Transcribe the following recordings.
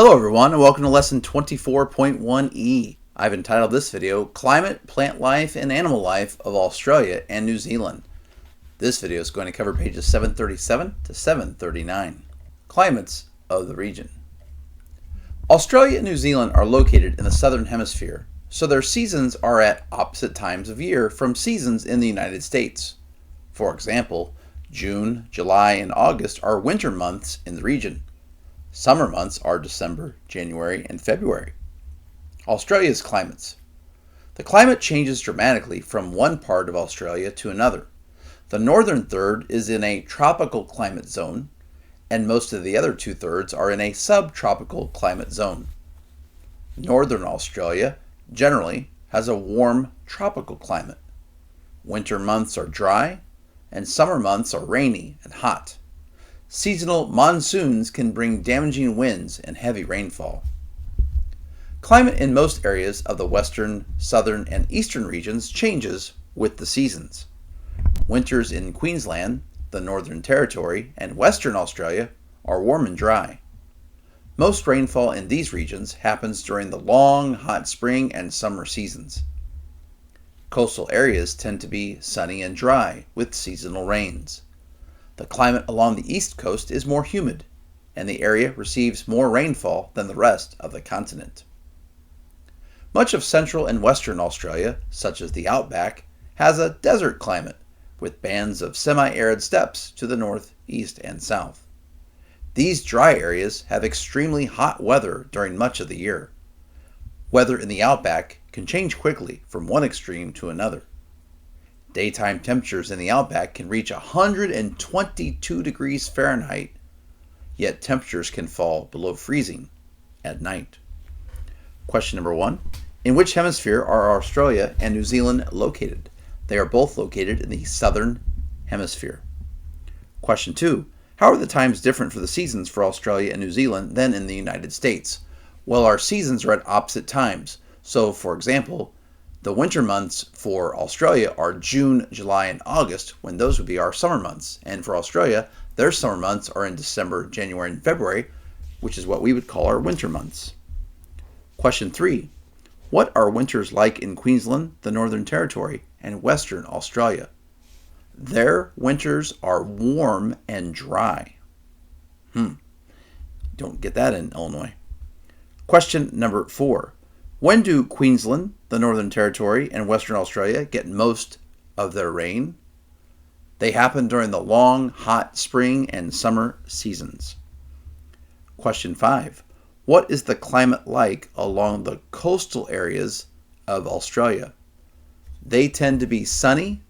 Hello everyone and welcome to lesson 24.1E. I've entitled this video Climate, Plant Life, and Animal Life of Australia and New Zealand. This video is going to cover pages 737 to 739. Climates of the region. Australia and New Zealand are located in the southern hemisphere, so their seasons are at opposite times of year from seasons in the United States. For example, June, July, and August are winter months in the region. Summer months are December, January, and February. Australia's climates. The climate changes dramatically from one part of Australia to another. The northern third is in a tropical climate zone, and most of the other two-thirds are in a subtropical climate zone. Northern Australia generally has a warm tropical climate. Winter months are dry, and summer months are rainy and hot. Seasonal monsoons can bring damaging winds and heavy rainfall. Climate in most areas of the western, southern, and eastern regions changes with the seasons. Winters in Queensland, the Northern Territory, and Western Australia are warm and dry. Most rainfall in these regions happens during the long, hot spring and summer seasons. Coastal areas tend to be sunny and dry with seasonal rains. The climate along the east coast is more humid, and the area receives more rainfall than the rest of the continent. Much of central and western Australia, such as the outback, has a desert climate, with bands of semi-arid steppes to the north, east, and south. These dry areas have extremely hot weather during much of the year. Weather in the outback can change quickly from one extreme to another. Daytime temperatures in the outback can reach 122 degrees Fahrenheit, yet temperatures can fall below freezing at night. Question number 1. In which hemisphere are Australia and New Zealand located? They are both located in the southern hemisphere. Question 2. How are the times different for the seasons for Australia and New Zealand than in the United States? Well, our seasons are at opposite times. So, for example, the winter months for Australia are June, July, and August, when those would be our summer months. And for Australia, their summer months are in December, January, and February, which is what we would call our winter months. Question 3. What are winters like in Queensland, the Northern Territory, and Western Australia? Their winters are warm and dry. Don't get that in Illinois. Question number 4. When do Queensland, the Northern Territory, and Western Australia get most of their rain? They happen during the long, hot spring and summer seasons. Question 5. What is the climate like along the coastal areas of Australia? They tend to be sunny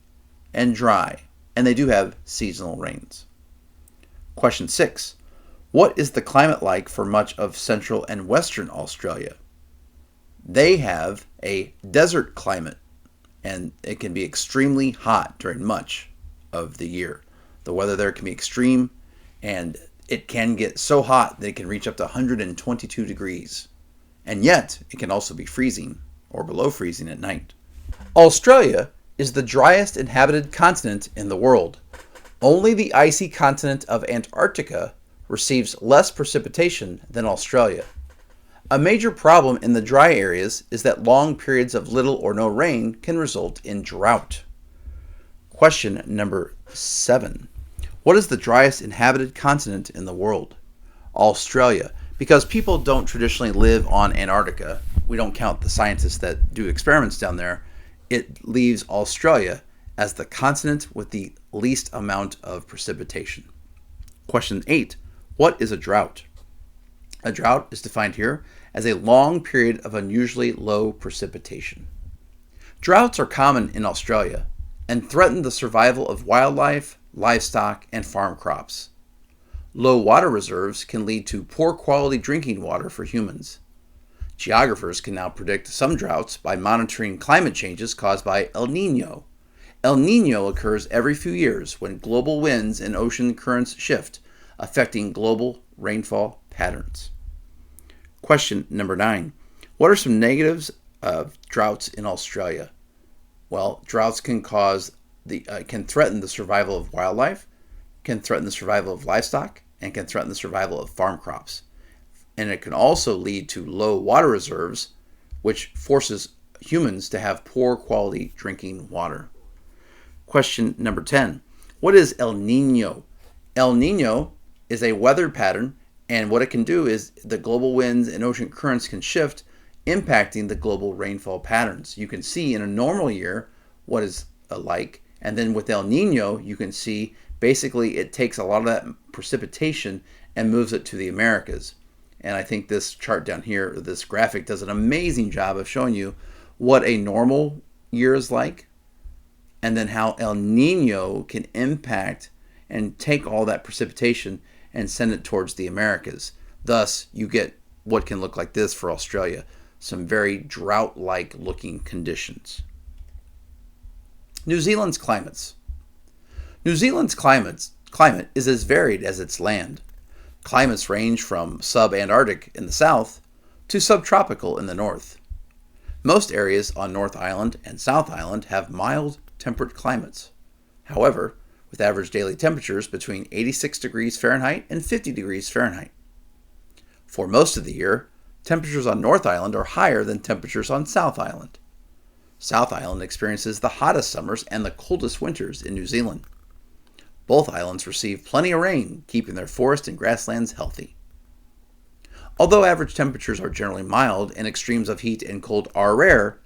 and dry, and they do have seasonal rains. Question 6. What is the climate like for much of Central and Western Australia? They have a desert climate, and it can be extremely hot during much of the year. The weather there can be extreme, and it can get so hot that it can reach up to 122 degrees. And yet, it can also be freezing or below freezing at night. Australia is the driest inhabited continent in the world. Only the icy continent of Antarctica receives less precipitation than Australia. A major problem in the dry areas is that long periods of little or no rain can result in drought. Question number 7. What is the driest inhabited continent in the world? Australia. Because people don't traditionally live on Antarctica, we don't count the scientists that do experiments down there, it leaves Australia as the continent with the least amount of precipitation. Question 8. What is a drought? A drought is defined here as a long period of unusually low precipitation. Droughts are common in Australia and threaten the survival of wildlife, livestock, and farm crops. Low water reserves can lead to poor quality drinking water for humans. Geographers can now predict some droughts by monitoring climate changes caused by El Niño. El Niño occurs every few years when global winds and ocean currents shift, affecting global rainfall patterns. Question number 9. What are some negatives of droughts in Australia? Well, droughts can threaten the survival of wildlife, can threaten the survival of livestock, and can threaten the survival of farm crops. and it can also lead to low water reserves, which forces humans to have poor quality drinking water. Question number 10. What is El Nino? El Nino is a weather pattern, and what it can do is the global winds and ocean currents can shift, impacting the global rainfall patterns. You can see in a normal year what is like, and then with El Nino, you can see basically it takes a lot of that precipitation and moves it to the Americas. And I think this chart down here, this graphic, does an amazing job of showing you what a normal year is like, and then how El Nino can impact and take all that precipitation and send it towards the Americas. Thus, you get what can look like this for Australia, some very drought-like looking conditions. New Zealand's climates. New Zealand's climate is as varied as its land. Climates range from subantarctic in the south to subtropical in the north. Most areas on North Island and South Island have mild, temperate climates. However, with average daily temperatures between 86 degrees Fahrenheit and 50 degrees Fahrenheit. For most of the year, temperatures on North Island are higher than temperatures on South Island. South Island experiences the hottest summers and the coldest winters in New Zealand. Both islands receive plenty of rain, keeping their forest and grasslands healthy. Although average temperatures are generally mild and extremes of heat and cold are rare,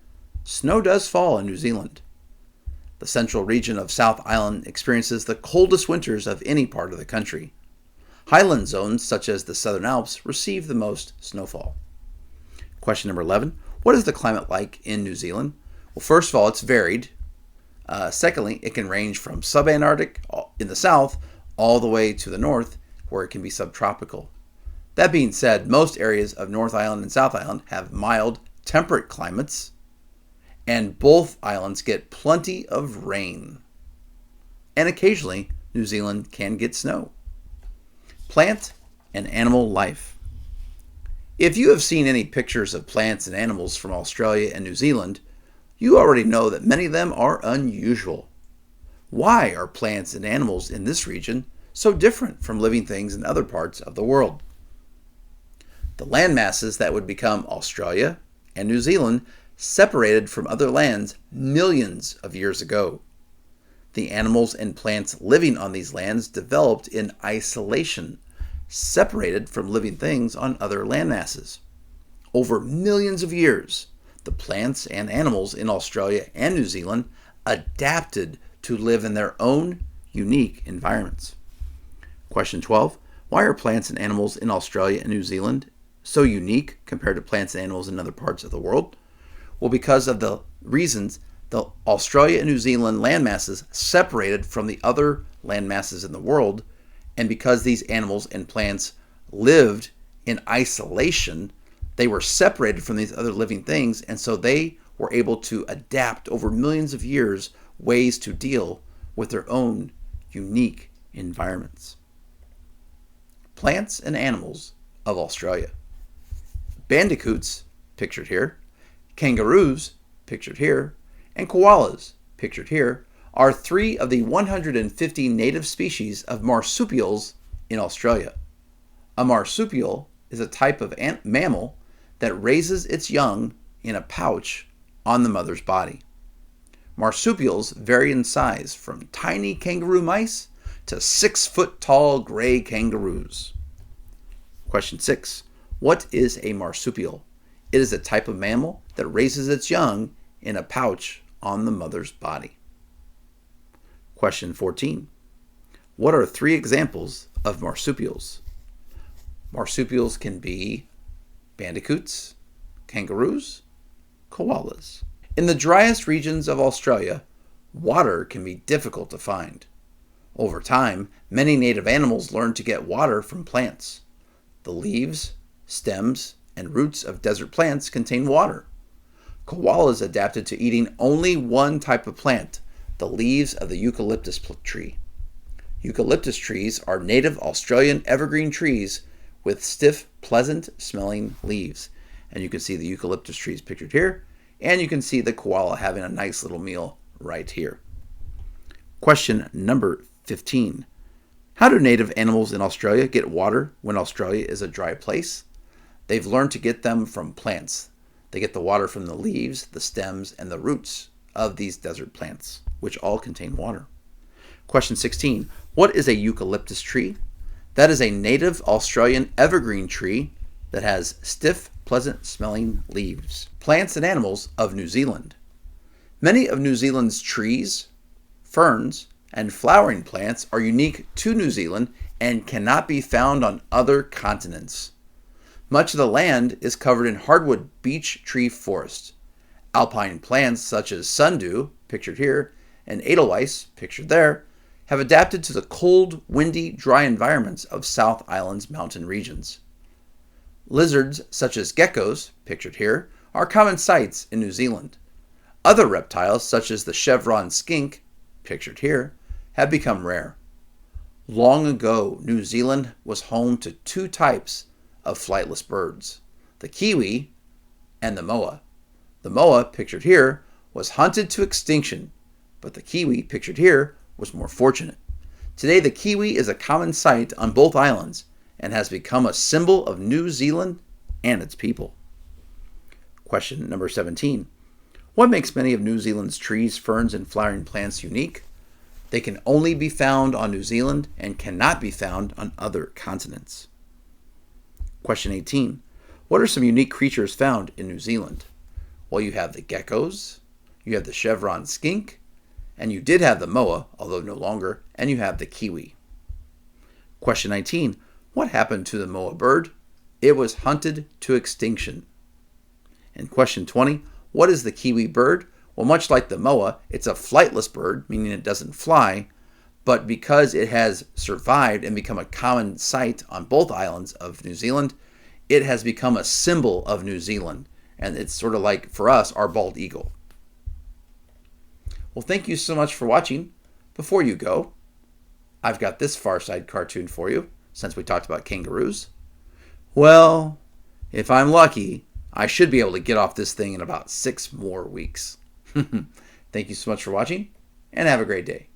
snow does fall in New Zealand. The central region of South Island experiences the coldest winters of any part of the country. Highland zones, such as the Southern Alps, receive the most snowfall. Question number 11. What is the climate like in New Zealand? Well, first of all, it's varied. Secondly, it can range from subantarctic in the south all the way to the north, where it can be subtropical. That being said, most areas of North Island and South Island have mild, temperate climates, and both islands get plenty of rain. And occasionally, New Zealand can get snow. Plant and animal life. If you have seen any pictures of plants and animals from Australia and New Zealand, you already know that many of them are unusual. Why are plants and animals in this region so different from living things in other parts of the world? The land masses that would become Australia and New Zealand separated from other lands millions of years ago. The animals and plants living on these lands developed in isolation, separated from living things on other land masses. Over millions of years, the plants and animals in Australia and New Zealand adapted to live in their own unique environments. Question 12. Why are plants and animals in Australia and New Zealand so unique compared to plants and animals in other parts of the world? Well, because of the reasons the Australia and New Zealand land masses separated from the other land masses in the world, and because these animals and plants lived in isolation, they were separated from these other living things, and so they were able to adapt over millions of years ways to deal with their own unique environments. Plants and animals of Australia. Bandicoots, pictured here, kangaroos, pictured here, and koalas, pictured here, are 3 of the 150 native species of marsupials in Australia. A marsupial is a type of mammal that raises its young in a pouch on the mother's body. Marsupials vary in size from tiny kangaroo mice to 6-foot-tall gray kangaroos. Question 6. What is a marsupial? It is a type of mammal that raises its young in a pouch on the mother's body. Question 14. What are 3 examples of marsupials? Marsupials can be bandicoots, kangaroos, koalas. In the driest regions of Australia, water can be difficult to find. Over time, many native animals learned to get water from plants. The leaves, stems, and roots of desert plants contain water. Koalas adapted to eating only one type of plant, the leaves of the eucalyptus tree. Eucalyptus trees are native Australian evergreen trees with stiff, pleasant-smelling leaves. And you can see the eucalyptus trees pictured here, and you can see the koala having a nice little meal right here. Question number 15. How do native animals in Australia get water when Australia is a dry place? They've learned to get them from plants. They get the water from the leaves, the stems, and the roots of these desert plants, which all contain water. Question 16. What is a eucalyptus tree? That is a native Australian evergreen tree that has stiff, pleasant-smelling leaves. Plants and animals of New Zealand. Many of New Zealand's trees, ferns, and flowering plants are unique to New Zealand and cannot be found on other continents. Much of the land is covered in hardwood beech tree forest. Alpine plants such as sundew, pictured here, and edelweiss, pictured there, have adapted to the cold, windy, dry environments of South Island's mountain regions. Lizards such as geckos, pictured here, are common sights in New Zealand. Other reptiles such as the chevron skink, pictured here, have become rare. Long ago, New Zealand was home to two types of flightless birds, the kiwi and the moa. The moa, pictured here, was hunted to extinction, but the kiwi, pictured here, was more fortunate. Today, the kiwi is a common sight on both islands and has become a symbol of New Zealand and its people. Question number 17. What makes many of New Zealand's trees, ferns, and flowering plants unique? They can only be found on New Zealand and cannot be found on other continents. Question 18. What are some unique creatures found in New Zealand? Well, you have the geckos, you have the chevron skink, and you did have the moa, although no longer, and you have the kiwi. Question 19. What happened to the moa bird? It was hunted to extinction. And question 20. What is the kiwi bird? Well, much like the moa, it's a flightless bird, meaning it doesn't fly, but because it has survived and become a common sight on both islands of New Zealand, it has become a symbol of New Zealand. And it's sort of like, for us, our bald eagle. Well, thank you so much for watching. Before you go, I've got this Far Side cartoon for you, since we talked about kangaroos. Well, if I'm lucky, I should be able to get off this thing in about 6 more weeks. Thank you so much for watching, and have a great day.